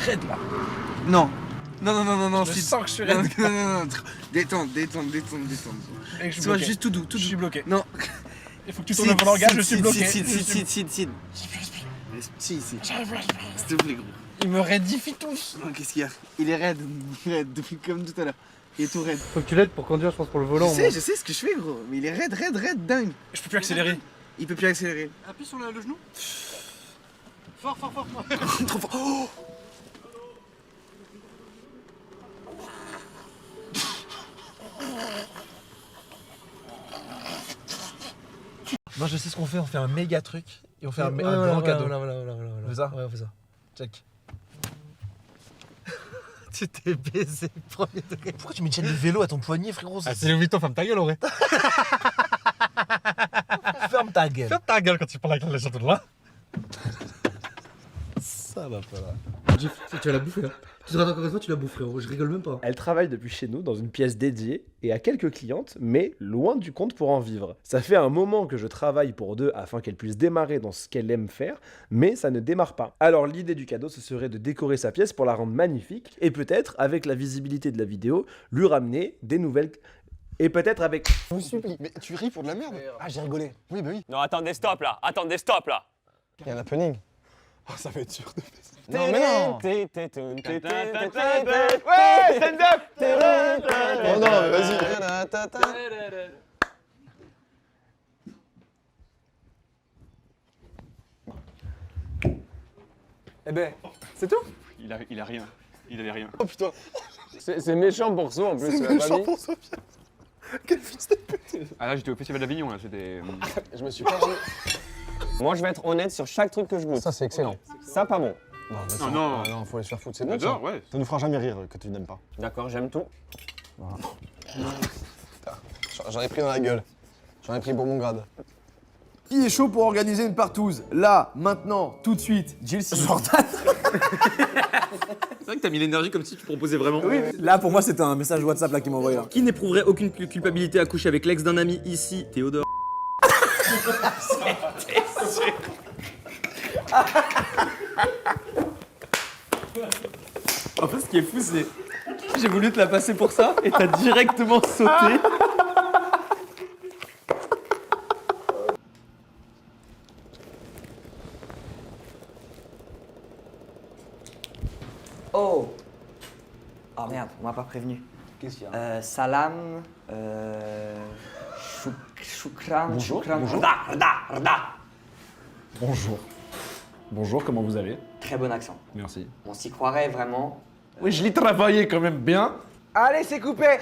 raide là. Non. Non, Je sens que je suis raide. Non. Détente. Mec, je suis Sois bloqué. juste tout doux. Je suis bloqué. Non. Il faut que tu tournes le langage, je suis bloqué. Sid. Si. J'arrive pas. S'il te plaît, gros. Il me raidifie tous. Non, qu'est-ce qu'il y a? Il est raide, depuis comme tout à l'heure. Il est tout raide. Faut que tu l'aides pour conduire, je pense, pour le volant. Je sais ce que je fais, gros. Mais il est raide, dingue. Je peux plus accélérer. Il peut plus accélérer. Appuie sur le genou. Fort. Trop fort. Oh Moi je sais ce qu'on fait, on fait un méga truc et on fait un grand cadeau. Voilà. On fait ça? Ouais, on fait ça. Check. Tu t'es baisé premier degré. Pourquoi tu mets une chaîne de vélo à ton poignet, frérot? Ah, c'est Louis Vuitton, ferme ta gueule, en vrai. Ferme ta gueule. Ferme ta gueule quand tu parles avec les gens de loin. Ça va pas là. Tu vas la bouffer, hein. Tu te rates encore une fois, tu la bouffes, frérot. Je rigole même pas. Elle travaille depuis chez nous dans une pièce dédiée et a quelques clientes, mais loin du compte pour en vivre. Ça fait un moment que je travaille pour deux afin qu'elle puisse démarrer dans ce qu'elle aime faire, mais ça ne démarre pas. Alors l'idée du cadeau, ce serait de décorer sa pièce pour la rendre magnifique et peut-être, avec la visibilité de la vidéo, lui ramener des nouvelles... Et peut-être avec... Je vous supplie. Mais tu ris pour de la merde. Ah, j'ai rigolé. Oui, bah oui. Non, attendez, stop là. Il y a un happening. Oh, ça va être sûr de faire ça. Non, mais non. Ouais, stand-up. Oh non, mais vas-y. Eh ben, c'est tout. Il a rien. Il avait rien. Oh putain. C'est méchant pour ça en plus. C'est méchant pour Sophia. Quel fils de pute. Ah là, j'étais au Festival d'Avignon, là, c'était... Je me suis pas rendu. Moi, je vais être honnête sur chaque truc que je goûte. Ça, c'est excellent. Ça, pas bon. Non, mais Non, non. non, faut aller se faire foutre. C'est bon, ça. J'adore, ouais. Ça nous fera jamais rire que tu n'aimes pas. D'accord, j'aime tout. J'en ai pris dans la gueule. J'en ai pris pour mon grade. Qui est chaud pour organiser une partouze? Là, maintenant, tout de suite, Jill Jordan. C'est vrai que t'as mis l'énergie comme si tu proposais vraiment. Oui, là, pour moi, c'était un message WhatsApp là qui m'a envoyé là. Qui n'éprouverait aucune culpabilité à coucher avec l'ex d'un ami ici, Théodore? En fait, ce qui est fou, c'est j'ai voulu te la passer pour ça et t'as directement sauté. Oh! Oh merde, on m'a pas prévenu. Qu'est-ce qu'il y a? Salam, choukran, Bonjour, choukran, bonjour. rda. Bonjour. Bonjour, comment vous allez? Très bon accent. Merci. On s'y croirait vraiment. Oui, je l'ai travaillé quand même bien. Allez, c'est coupé!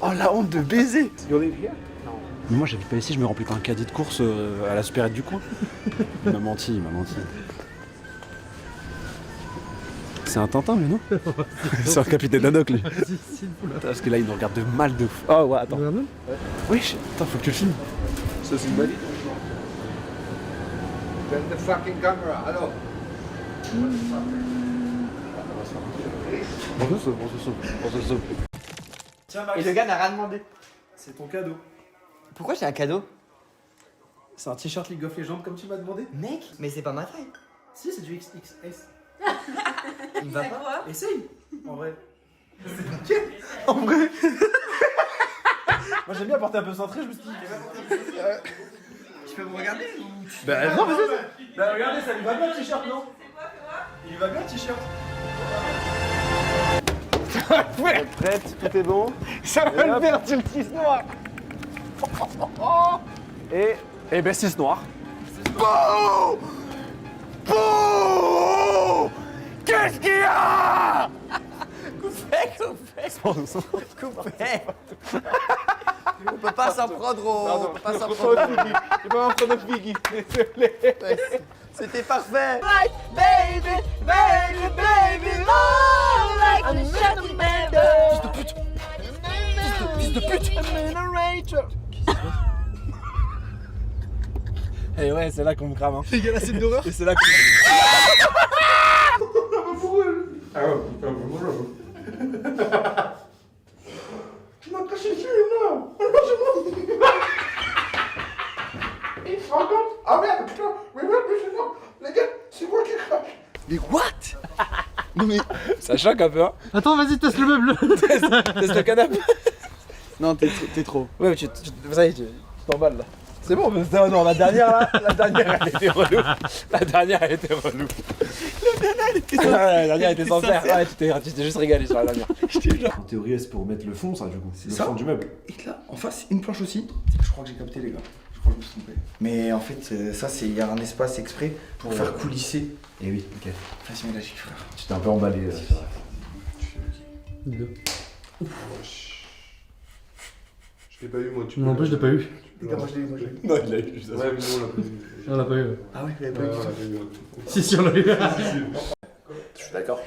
Oh la honte de baiser. Mais moi j'habite pas ici, je me remplis pas un caddie de course à la supérette du coin. Il m'a menti. C'est un Tintin, mais non? C'est un capitaine Haddock, lui. Parce que là, il nous regarde de mal de fou. Oh ouais, attends. Oui, attends, faut que tu le filmes. Ça, c'est une balle. Turn the fucking camera, alors. Bonjour. Et le gars n'a rien demandé. C'est ton cadeau. Pourquoi j'ai un cadeau? C'est un t-shirt League of Legends comme tu m'as demandé? Mec, mais c'est pas ma taille. Si, c'est du XXS. Il me va pas. Essaye. En vrai. En vrai. Moi j'aime bien porter un peu centré, je me suis dit. Tu peux me regarder ou... Bah non, vas-y. Bah regardez, ça lui va bien le t-shirt, non? Il lui va bien le t-shirt. Prête, tout est bon. Ça va le faire, tu le tisses noir. Et ben 6 noirs. Qu'est-ce qu'il y a? Coupé. On peut pas s'en prendre au... On peut pas s'en prendre C'est pas un chrono Figgy. Désolé. C'était parfait. Fils de pute. Et ouais, c'est là qu'on me crame. Hein. Les gars, la scène d'horreur. Et c'est là qu'on rends compte? Ah merde, putain. Mais merde, mais c'est moi. Les gars, c'est moi qui crache. Mais what? Non mais... Ça choque un peu, hein. Attends, vas-y, teste le meuble. Teste le canapé. Non, t'es trop. Ouais, mais ça y est, tu t'emballes là. C'est bon, mais non, la dernière là, elle était relou. La dernière, elle était relou. La dernière était sincère. Ouais, tu t'es juste régalé sur la dernière. En théorie, c'est pour mettre le fond, ça, du coup. C'est le ça. fond du meuble. Et là, en face, une planche aussi. Je crois que j'ai capté, les gars. Je crois que je me suis trompé. Mais en fait, ça, il y a un espace exprès pour faire coulisser. Eh oui, ok. Vas-y, magique, frère. Tu t'es un peu emballé. Je l'ai pas eu, moi. Tu Non, en plus, je l'ai pas eu. Les gars, moi je l'ai eu. Non, il a eu juste ça. Ouais, mais nous, on l'a pas eu. On l'a pas eu. Ah ouais, tu l'avais pas Ouais, eu. on l'a pas eu. Si, on l'a eu. Je suis d'accord.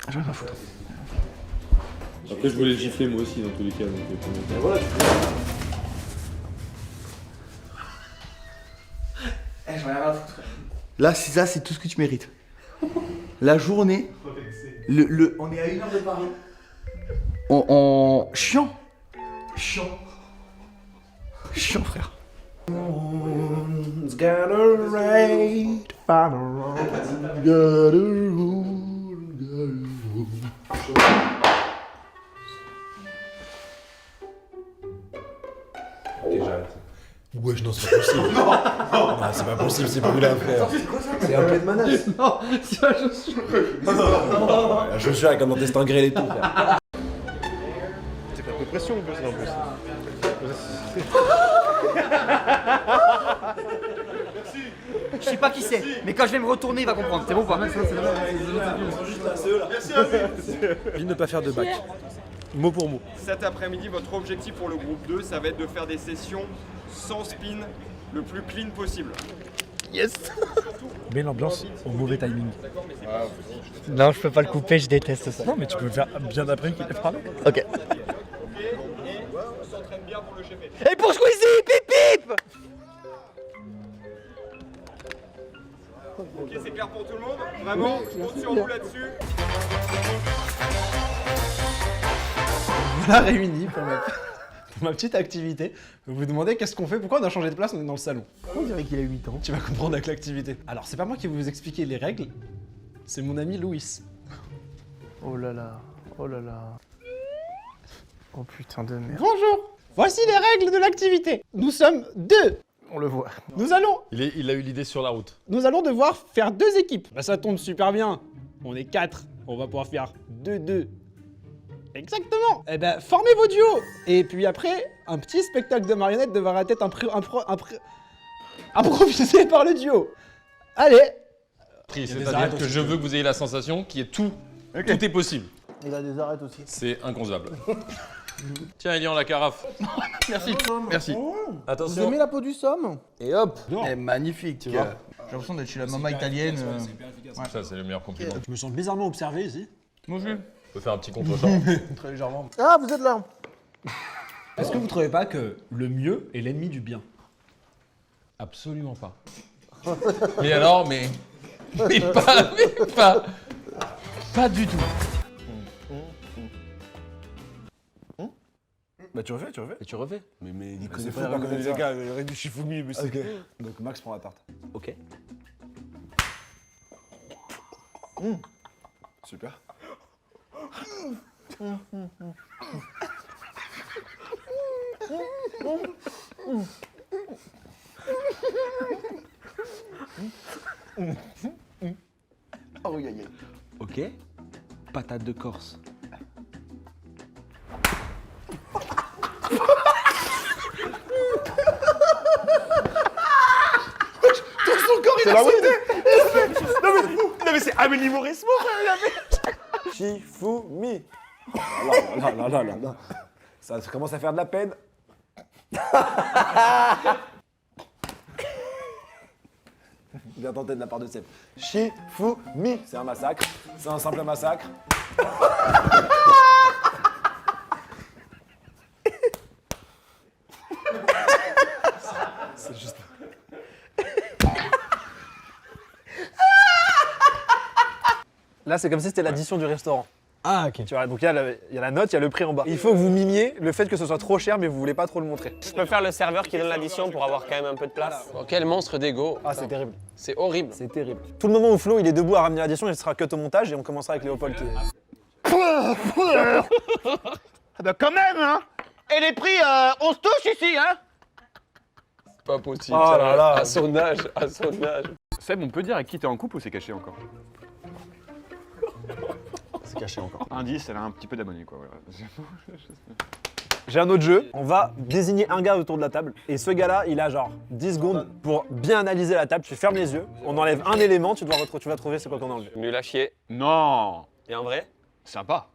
J'en ai rien à foutre. Après, je voulais le gifler moi aussi, dans tous les cas. Donc, Voilà, Eh, j'en ai rien à foutre. Là, c'est tout ce que tu mérites. La journée, on est à 1 heure de Paris. Chiant. Chiant, frère. Ouais, non, c'est pas possible. Non, c'est pas possible, c'est brûlé, frère. C'est un peu de menace. Non, c'est la chaussure. La chaussure avec un intestin grêle et tout, frère. c'est pas de pression en plus, là, en plus. Je sais pas qui c'est, mais quand je vais me retourner, il va comprendre. C'est bon ou pas? Vite ne pas faire de bac. Mot pour mot. Cet après-midi, votre objectif pour le groupe 2, ça va être de faire des sessions sans spin le plus clean possible. Mets l'ambiance au mauvais timing. Non, je peux pas le couper, je déteste ça. Non, mais tu peux le faire bien après qu'il ait parlé. Ok. On s'entraîne bien pour le chef. Et pour Squeezie, pip pip! Ok, c'est clair pour tout le monde? Vraiment, je compte sur vous là-dessus. Voilà réunis pour ma petite activité. Vous vous demandez qu'est-ce qu'on fait? Pourquoi on a changé de place? On est dans le salon. On dirait qu'il a 8 ans. Tu vas comprendre avec l'activité. Alors, c'est pas moi qui vais vous expliquer les règles, c'est mon ami Louis. Oh là là, oh là là. Oh putain de merde. Bonjour! Voici les règles de l'activité. Nous sommes deux. On le voit. Nous allons Il a eu l'idée sur la route. Nous allons devoir faire 2 équipes. Bah ça tombe super bien. On est 4. On va pouvoir faire 2-2. Exactement. Eh ben, formez vos duos. Et puis après, un petit spectacle de marionnettes devra être improvisé par le duo. Allez. C'est-à-dire que je veux que vous ayez la sensation qu'il y ait tout. Tout est possible. Il a des arêtes aussi. C'est inconcevable. Tiens, Elian, la carafe. Merci. Merci. Vous Attention. aimez la peau du somme? Et hop. Eh, magnifique. Tu vois. J'ai l'impression d'être chez la maman italienne. Ça, c'est le meilleur compliment. Je me sens bizarrement observé ici. Moi aussi. On peut faire un petit contre-champ. Très légèrement. Ah, vous êtes là. Est-ce que vous trouvez pas que le mieux est l'ennemi du bien? Absolument pas. Mais alors, mais pas du tout. Bah tu refais. Et tu refais. Mais il C'est connaît fou, pas par les contre, règles les des gars, le règle du Shifumi, mais c'est... Ok. Donc Max prend la tarte. Ok. Super. Oh, aïe, aïe. Ok. Patate de Corse. C'est la web. Non mais c'est Amélie Mauresmo, Shifumi. Là. Ça commence à faire de la peine. Bien tenté de la part de Seb. Shifumi. C'est un massacre. C'est un simple massacre. C'est juste... Là, c'est comme si c'était l'addition du restaurant. Ah, ok. Tu vois, donc il y a la note, il y a le prix en bas. Il faut que vous mimiez le fait que ce soit trop cher, mais vous voulez pas trop le montrer. Je peux faire le serveur qui donne l'addition pour avoir quand même un peu de place. Oh, quel monstre d'ego. Ah, c'est terrible. C'est horrible. C'est terrible. Tout le moment où Flo il est debout à ramener l'addition, il sera cut au montage et on commencera avec Léopold qui est... Ah bah quand même, hein. Et les prix, on se touche ici, hein. Pas possible. Oh là là. À son âge, à son âge. Seb, on peut dire avec qui t'es en couple ou c'est caché encore? C'est caché encore. Indice, elle a un petit peu d'abonnés quoi. Voilà. J'ai un autre jeu, on va désigner un gars autour de la table et ce gars-là, il a genre 10 secondes pour bien analyser la table, tu fermes les yeux, on enlève un élément, tu vas trouver c'est quoi qu'on a enlevé. Nul à chier. Non. Et en vrai? Sympa.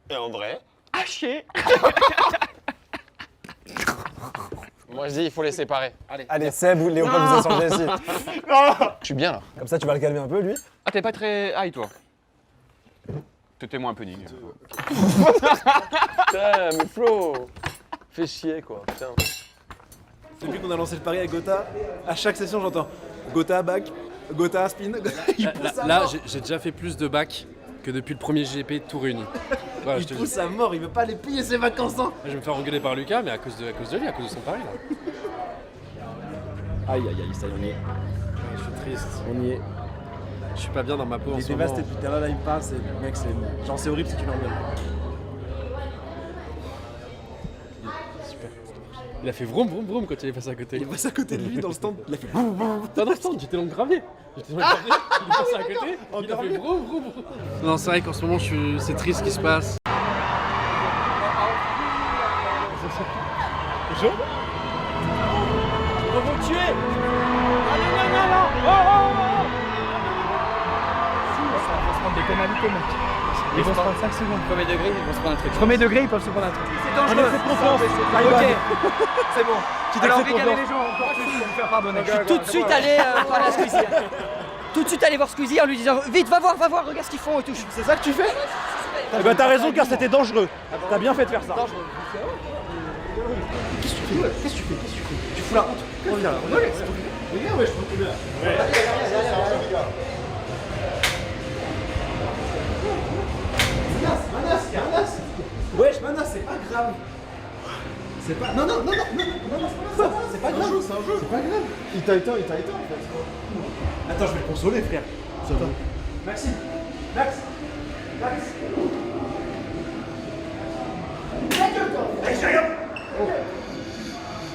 Et en vrai? À chier. Moi je dis il faut les séparer. Allez Seb ou Léopold, vous échangez ici. Je suis bien là. Comme ça tu vas le calmer un peu lui. Ah t'es pas très high toi. T'étais moins punning. Putain mais Flo. Fais chier quoi, putain. Depuis qu'on a lancé le pari avec Gotha, à chaque session j'entends Gotha back, Gotha spin. Il pousse à Là, mort. j'ai déjà fait plus de bacs que depuis le premier JP tout réuni. Voilà, je te Il le pousse dis. à mort, il veut pas les payer ses vacances. Hein. Je vais me faire engueuler par Lucas, mais à cause de lui, à cause de son pari là. Aïe aïe aïe, ça y est, on y est. Je suis triste. On y est. Je suis pas bien dans ma peau en Il est ce moment. dévasté depuis tout à l'heure, là il me parle, c'est mec, c'est genre c'est horrible si tu l'engueules. Il a fait vroom vroom vroom quand il est passé à côté. Il est passé à côté de lui dans le stand, il a fait Dans le stand, j'étais dans le gravier. J'étais dans le gravier, il est passé à côté, il a fait vroom vroom vroom. Non, c'est vrai qu'en ce moment, c'est triste ce qui se passe. Chaud. Ils vont vous tuer. On va se prendre des pénalités, mec. Ils vont se prendre 5 secondes. Premier degré, ils vont se prendre un truc. Premier degré, ils peuvent se prendre un truc. C'est dangereux. Faites confiance. Ok. C'est bon. Alors, Alors, régalez les gens encore plus pour me faire pardonner. Je suis tout de suite allé voir la Squeezie. Tout de suite allé voir Squeezie en lui disant vite, va voir, regarde ce qu'ils font et tout. C'est ça que tu fais? Eh ben t'as raison car c'était dangereux. T'as bien fait de faire ça. Qu'est-ce que tu fais? Qu'est-ce que tu fais? Tu fous la honte. Reviens là. Regarde, ouais, je peux plus là. Manas. Wesh, Manas, c'est pas grave. C'est pas. Non, c'est pas grave. C'est un jeu. C'est pas grave. Il t'a éteint en fait. Attends, je vais le consoler, frère. Attends. Maxime. Max. Hey, j'ai rien.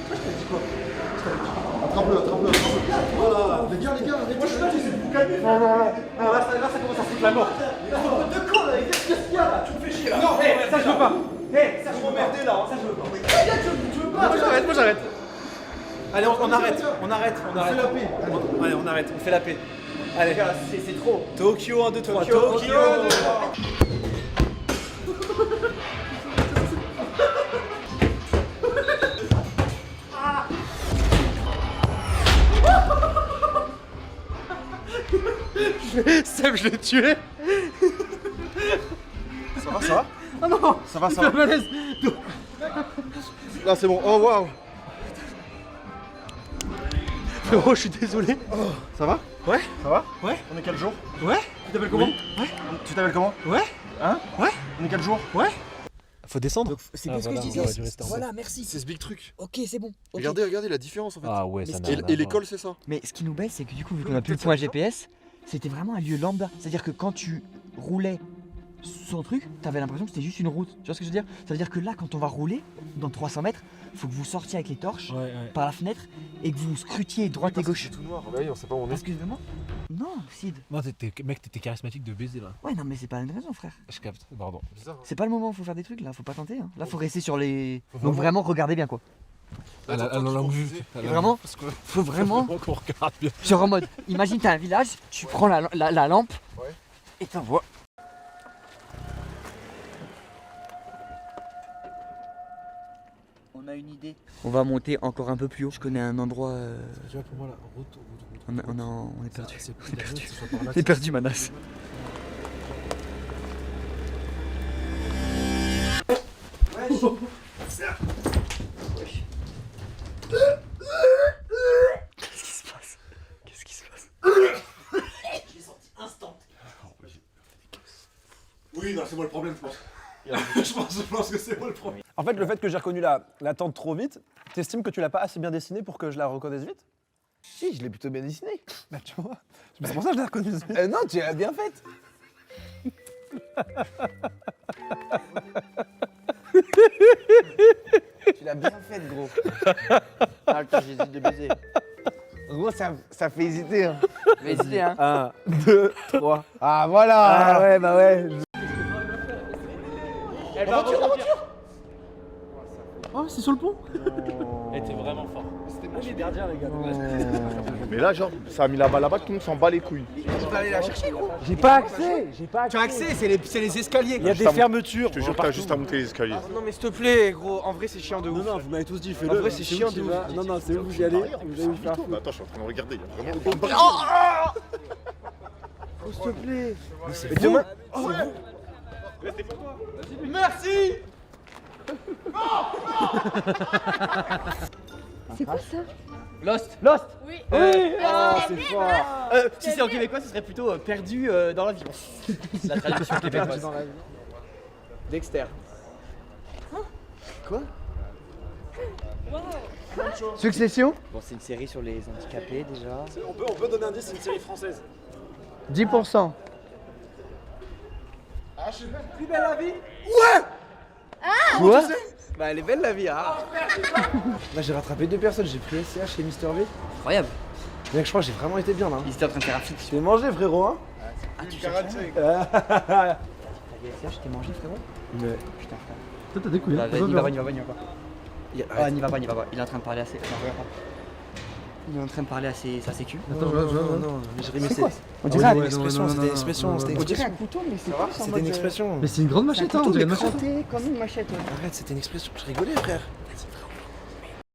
Je t'ai dit quoi? Attrape-le. Voilà. Les gars, moi je suis là, j'essaie de vous calmer. Non, là ça commence à foutre la mort. De quoi là? Qu'est-ce qu'il y a là? Tu me fais chier là. Non, ça je veux pas. Ça je m'emmerdais là, ça je veux pas. Tu veux pas? Moi j'arrête. Allez, on arrête. On fait la paix. Allez, on arrête, on fait la paix. Allez, c'est trop. Tokyo 1, 2, 3. Tokyo 1, 2, 3. Seb, je l'ai tué. Ça va? Ah non. Ça va. Là c'est bon. Oh waouh. Frérot, je suis désolé. Ça va? Ouais. Ça va? Ouais. On est quel jour? Ouais. Tu t'appelles comment? Ouais. Tu t'appelles comment? Ouais. Hein? Ouais. On est quel jour? Ouais. Faut descendre. C'est bien ce que je disais. Voilà, merci. C'est ce big truc. Ok, c'est bon. Ok. Regardez la différence en fait. Ah ouais, ça n'a rien à Et voir. l'école c'est ça. Mais ce qui nous baisse, c'est que du coup, vu qu'on a plus le point GPS, c'était vraiment un lieu lambda. C'est-à-dire que quand tu roulais sur le truc, t'avais l'impression que c'était juste une route. Tu vois ce que je veux dire? Ça veut dire que là, quand on va rouler dans 300 mètres, faut que vous sortiez avec les torches par la fenêtre et que vous scrutiez droite et gauche. C'est tout noir. Bah oui, on sait pas où on est. Parce que vraiment. Non, Sid. Non, mec, t'étais charismatique de baiser là. Ouais, non, mais c'est pas une raison, frère. Je capte, pardon. C'est pas le moment où faut faire des trucs là, faut pas tenter. Hein. Là, faut rester sur les. Donc vraiment, regardez bien quoi. À la langue vue. Et vraiment, faut vraiment. qu'on regarde bien. Genre en mode, imagine t'as un village, tu prends la lampe et t'envoies. On a une idée. On va monter encore un peu plus haut. Je connais un endroit. Tu vois, pour moi, là, retour. On est perdu. On On est perdu, Manas. Qu'est-ce qui se passe? Oui. non, c'est moi le problème, je pense. Je pense que c'est moi le problème. En fait, le fait que j'ai reconnu la tente trop vite, t'estimes que tu l'as pas assez bien dessinée pour que je la reconnaisse vite? Si, je l'ai plutôt bien dessiné. Bah tu vois, c'est pour ça que je l'ai reconnue vite. Non, tu l'as bien faite. Tu l'as bien faite, gros. Ah, attends, j'hésite de baiser. Gros, ça fait hésiter. Hein. Ça fait hésiter, hein. 1, 2, 3. Ah, voilà. Ah ouais, bah ouais. La voiture. Oh, c'est sur le pont. Elle était vraiment fort. C'était moi les gardiens, les gars. Mais là, genre, ça a mis la balle là-bas, tout le monde s'en bat les couilles. Tu peux aller la chercher, gros. J'ai pas accès. Tu as accès, c'est les escaliers. Il y a des fermetures. Je te jure que t'as juste à monter les escaliers. Non, mais s'il te plaît, gros, en vrai, c'est chiant de ouf. Non, vous m'avez tous dit, fais-le. En vrai, c'est chiant de ouf. Non, non, c'est où vous y allez. Vous allez vous faire foutre. Attends, je suis en train de regarder. Il y a vraiment des Oh, s'il te plaît. C'est demain. Merci. C'est quoi ça? Lost. Oui. Oui. Oh, c'est fort. Si c'est en québécois, ce serait plutôt perdu dans la vie. C'est la traduction québécoise. Dans la vie. Dexter. Quoi? Succession. Bon, c'est une série sur les handicapés déjà. On peut donner un indice, c'est une série française. 10%. Plus belle la vie? Quoi? Bah, elle est belle la vie, hein. Là, j'ai rattrapé 2 personnes. J'ai pris SCH et Mister V. Incroyable. Mec, je crois que j'ai vraiment été bien là. Ils étaient en train de faire un fit. Tu t'es mangé, frérot, hein? Ah, tu cherches ça? T'as je t'ai mangé, frérot? Mais. Putain, frère. Toi, t'as des couilles. Vas-y, n'y va pas. Ah, n'y va pas. Il est en train de parler à ses. Non, regarde pas. Il est en train de parler à sa sécu. Attends, non, j'ai remis C'est quoi? On dirait dirait une expression, c'était une expression, c'était une On dirait expression. un couteau, mais c'est quoi ça? C'était une expression. Mais c'est une grande machette, hein, on dirait une machette. Comme une machette, ouais. Arrête, c'était une expression, je rigolais, frère.